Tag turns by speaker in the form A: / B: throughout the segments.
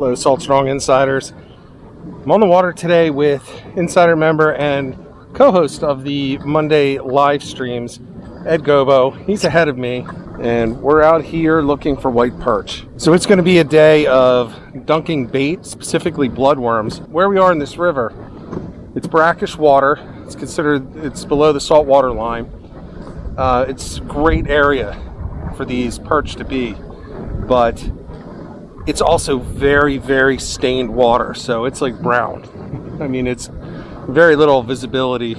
A: Hello, Salt Strong Insiders. I'm on the water today with insider member and co-host of the Monday live streams, Ed Gobbo. He's ahead of me, and we're out here looking for white perch. So it's going to be a day of dunking bait, specifically bloodworms. Where we are in this river, it's brackish water. It's below the saltwater line. It's a great area for these perch to be, but it's also very, very stained water, so it's like brown. I mean, it's very little visibility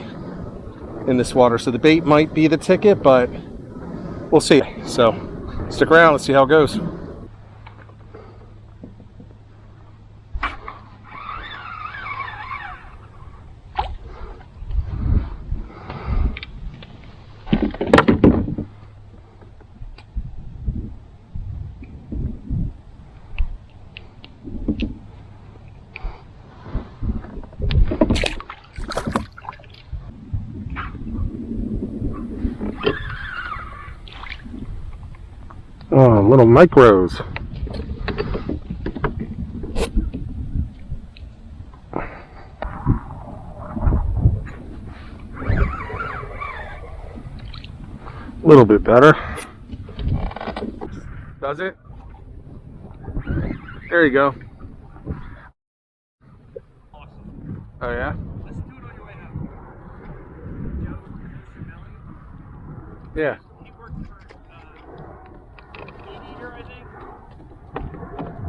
A: in this water, so the bait might be the ticket, but we'll see. So stick around, let's see how it goes. Oh, little micros. A little bit better. Does it? There you go. Awesome. Oh yeah? Let's do it on your way out. Yeah.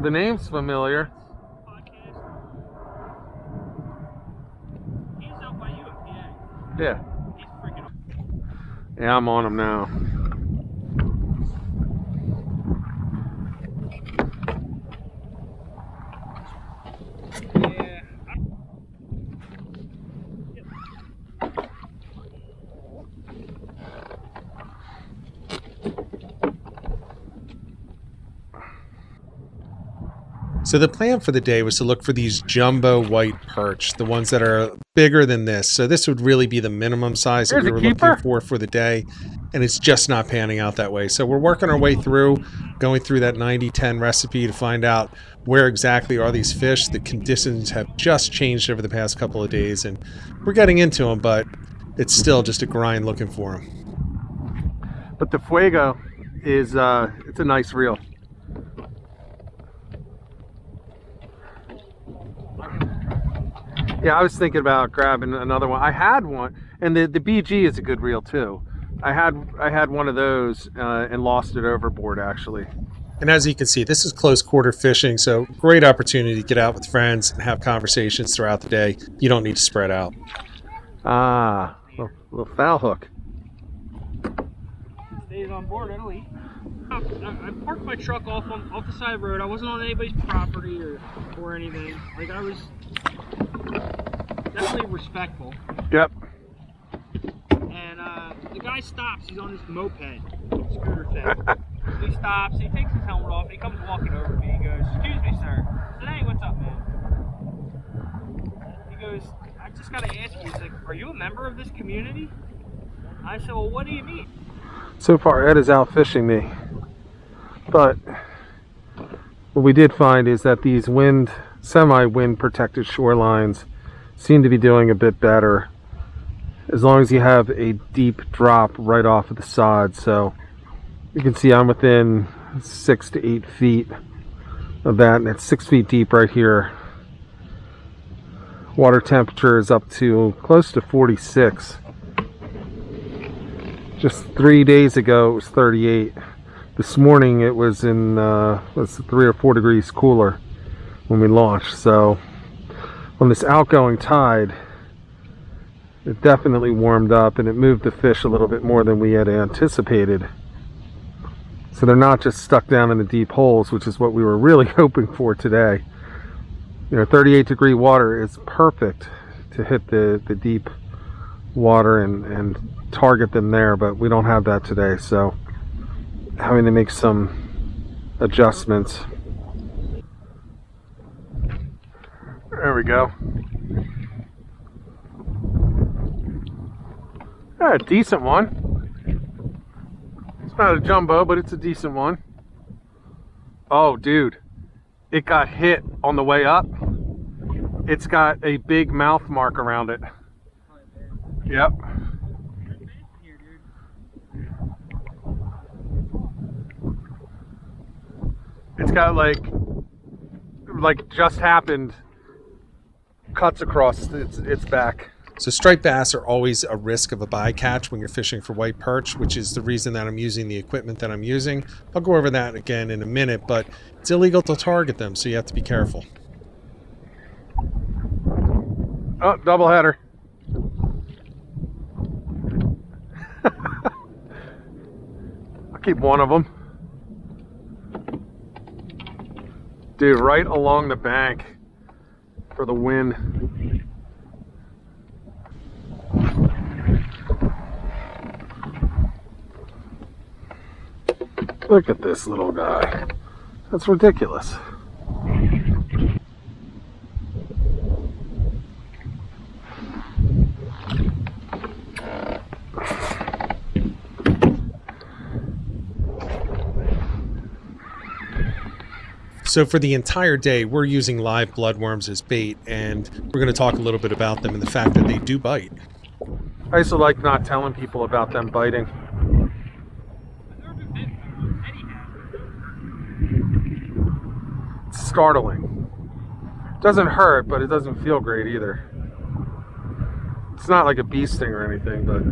A: The name's familiar. He's out by you in PA. Yeah. He's freaking awesome. Yeah, I'm on him now.
B: So the plan for the day was to look for these jumbo white perch, the ones that are bigger than this. So this would really be the minimum size that we were looking for the day, and it's just not panning out that way. So we're working our way through, going through that 90-10 recipe to find out where exactly are these fish. The conditions have just changed over the past couple of days, and we're getting into them, but it's still just a grind looking for them.
A: But the Fuego is, it's a nice reel. Yeah, I was thinking about grabbing another one. I had one, and the BG is a good reel too. I had one of those and lost it overboard actually.
B: And as you can see, this is close quarter fishing, so great opportunity to get out with friends and have conversations throughout the day. You don't need to spread out.
A: Ah, little foul hook.
C: Stays on board, it'll eat. I parked my truck off the side of the road. I wasn't on anybody's property or anything. Like, I was definitely respectful.
A: Yep.
C: And the guy stops. He's on this moped scooter thing. He stops. He takes his helmet off. And he comes walking over to me. He goes, "Excuse me, sir." I said, "Hey, what's up, man?" He goes, "I just got to ask you." He's like, "Are you a member of this community?" I said, "Well, what do you mean?"
A: So far, Ed is out fishing me. But what we did find is that these semi-wind protected shorelines seem to be doing a bit better as long as you have a deep drop right off of the sod. So you can see I'm within 6 to 8 feet of that, and it's 6 feet deep right here. Water temperature is up to close to 46. Just 3 days ago it was 38. This morning it was in 3 or 4 degrees cooler when we launched. So on this outgoing tide, it definitely warmed up and it moved the fish a little bit more than we had anticipated. So they're not just stuck down in the deep holes, which is what we were really hoping for today. You know, 38-degree water is perfect to hit the deep water and target them there, but we don't have that today, so having to make some adjustments. There we go. Yeah, a decent one. It's not a jumbo, but it's a decent one. Oh, dude. it got hit on the way up. It's got a big mouth mark around it. Yep. It's got like just happened cuts across its back.
B: So striped bass are always a risk of a bycatch when you're fishing for white perch, which is the reason that I'm using the equipment that I'm using. I'll go over that again in a minute, but it's illegal to target them, so you have to be careful.
A: Oh, double header. I'll keep one of them. Dude, right along the bank for the win. Look at this little guy. That's ridiculous.
B: So for the entire day, we're using live bloodworms as bait, and we're going to talk a little bit about them and the fact that they do bite.
A: I used to like not telling people about them biting. It's startling. Doesn't hurt, but it doesn't feel great either. It's not like a bee sting or anything, but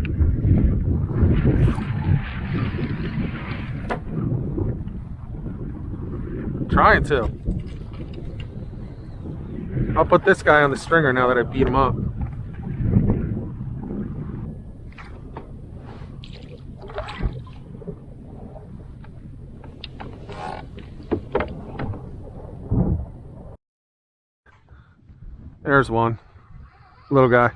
A: trying to. I'll put this guy on the stringer now that I beat him up. There's one. Little guy.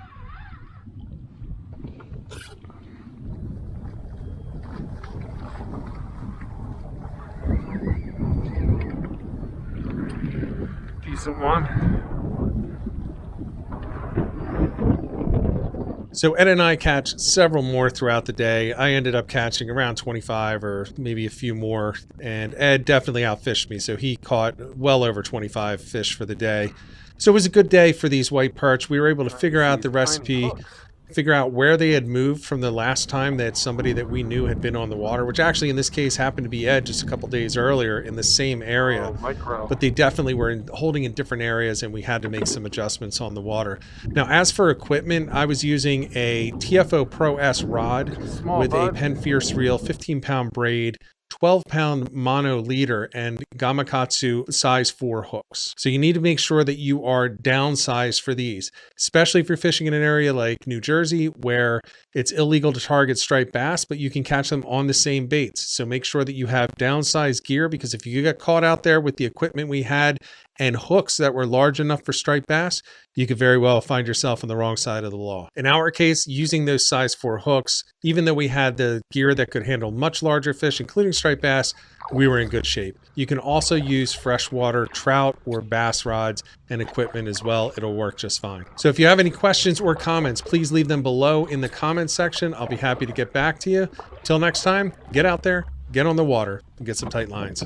A: Decent one.
B: So Ed and I catch several more throughout the day. I ended up catching around 25 or maybe a few more, and Ed definitely outfished me, so he caught well over 25 fish for the day. So it was a good day for these white perch. We were able to figure out the recipe, figure out where they had moved from the last time that somebody that we knew had been on the water, which actually in this case happened to be Ed just a couple days earlier in the same area. But they definitely were holding in different areas, and we had to make some adjustments on the water. Now, as for equipment, I was using a TFO Pro S rod with a Penn Fierce reel, 15-pound braid, 12-pound mono leader, and Gamakatsu size 4 hooks. So you need to make sure that you are downsized for these, especially if you're fishing in an area like New Jersey where it's illegal to target striped bass, but you can catch them on the same baits. So make sure that you have downsized gear, because if you get caught out there with the equipment we had and hooks that were large enough for striped bass, you could very well find yourself on the wrong side of the law. In our case, using those size 4 hooks, even though we had the gear that could handle much larger fish, including striped bass, we were in good shape. You can also use freshwater trout or bass rods and equipment as well. It'll work just fine. So if you have any questions or comments, please leave them below in the comments section. I'll be happy to get back to you. Till next time, get out there, get on the water, and get some tight lines.